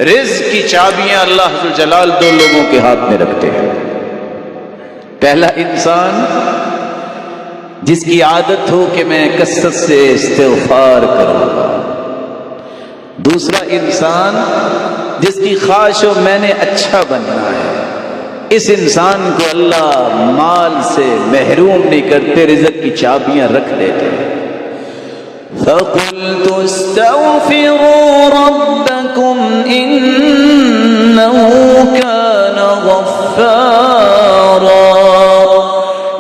رزق کی چابیاں اللہ ذو الجلال دو لوگوں کے ہاتھ میں رکھتے ہیں۔ پہلا انسان جس کی عادت ہو کہ میں کثرت سے استغفار کروں گا، دوسرا انسان جس کی خواہش ہو میں نے اچھا بننا ہے۔ اس انسان کو اللہ مال سے محروم نہیں کرتے، رزق کی چابیاں رکھ دیتے ہیں۔ فَقُلْتُ اسْتَغْفِرُوا رَبَّكُمْ إِنَّهُ كَانَ غَفَّارًا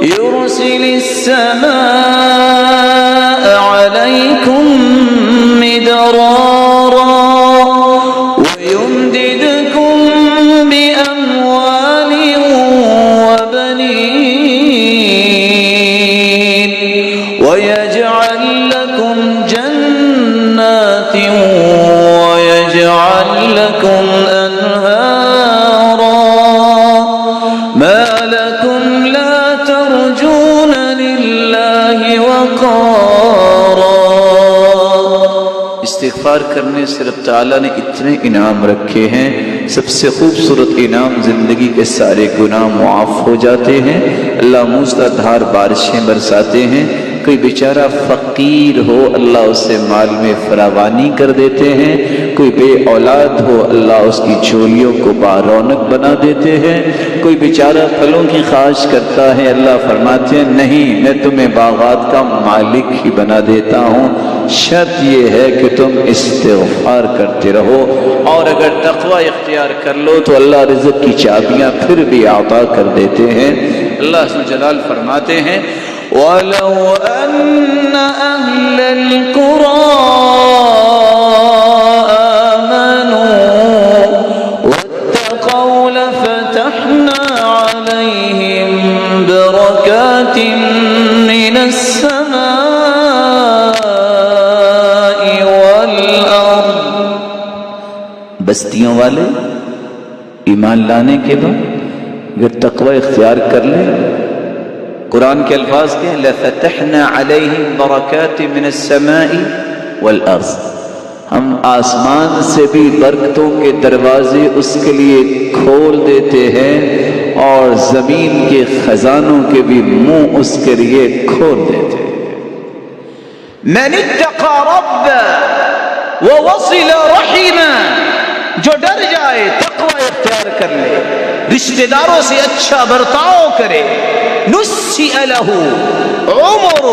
يُرْسِلِ السَّمَاءَ عَلَيْكُمْ مِدْرَارًا وَيُمْدِدْكُمْ بِأَمْوَالٍ وَبَنِينَ وَيَجْعَلْ لَكُمْ جَنَّاتٍ وَيَجْعَلْ لَكُمْ أَنْهَارًا مَا لَكُمْ لَا ترجون للہ وقارا۔ استغفار کرنے سے رب تعالیٰ نے اتنے انعام رکھے ہیں، سب سے خوبصورت انعام زندگی کے سارے گناہ معاف ہو جاتے ہیں، اللہ موسلادھار بارشیں برساتے ہیں، کوئی بیچارہ فقیر ہو اللہ اسے مال میں فراوانی کر دیتے ہیں، کوئی بے اولاد ہو اللہ اس کی جھولیوں کو بارونق بنا دیتے ہیں، کوئی بیچارہ پھلوں کی خواہش کرتا ہے اللہ فرماتے ہیں نہیں میں تمہیں باغات کا مالک ہی بنا دیتا ہوں، شرط یہ ہے کہ تم استغفار کرتے رہو، اور اگر تقوی اختیار کر لو تو اللہ رزق کی چابیاں پھر بھی عطا کر دیتے ہیں۔ اللہ ذو الجلال فرماتے ہیں وَلَوْ أَنَّ أَهْلَ الْقُرَىٰ آمَنُوا وَاتَّقَوْا لَفَتَحْنَا عَلَيْهِمْ بَرَكَاتٍ مِّنَ السَّمَاءِ وَالْأَرْضِ۔ بستیوں والے ایمان لانے کے بعد اگر تقوی اختیار کر لیں، قرآن کے الفاظ کے لَفَتَحْنَا عَلَيْهِمْ بَرَكَاتٍ مِّنَ السَّمَاءِ وَالْأَرْضِ، ہم آسمان سے بھی برکتوں کے دروازے اس کے لیے کھول دیتے ہیں اور زمین کے خزانوں کے بھی منہ اس کے لیے کھول دیتے ہیں۔ مَنِ اتَّقَى رَبَّهُ وَوَصِلَ رَحِمَهُ، جو ڈر جائے تقوی اختیار کر لے، رشتہ داروں سے اچھا برتاؤ کرے، نُسِّئَ لَهُ عُمُرُهُ،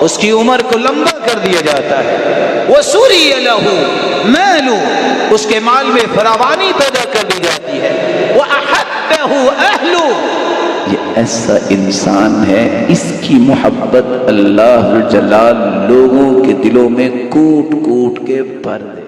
اس کی عمر کو لمبا کر دیا جاتا ہے، وَسُرِّئَ لَهُ مَالُهُ، اس کے مال میں فراوانی پیدا کر دی جاتی ہے، وَأَحَبَّهُ أَهْلُهُ، یہ ایسا انسان ہے اس کی محبت اللہ جلال لوگوں کے دلوں میں کوٹ کوٹ کے بھر دے۔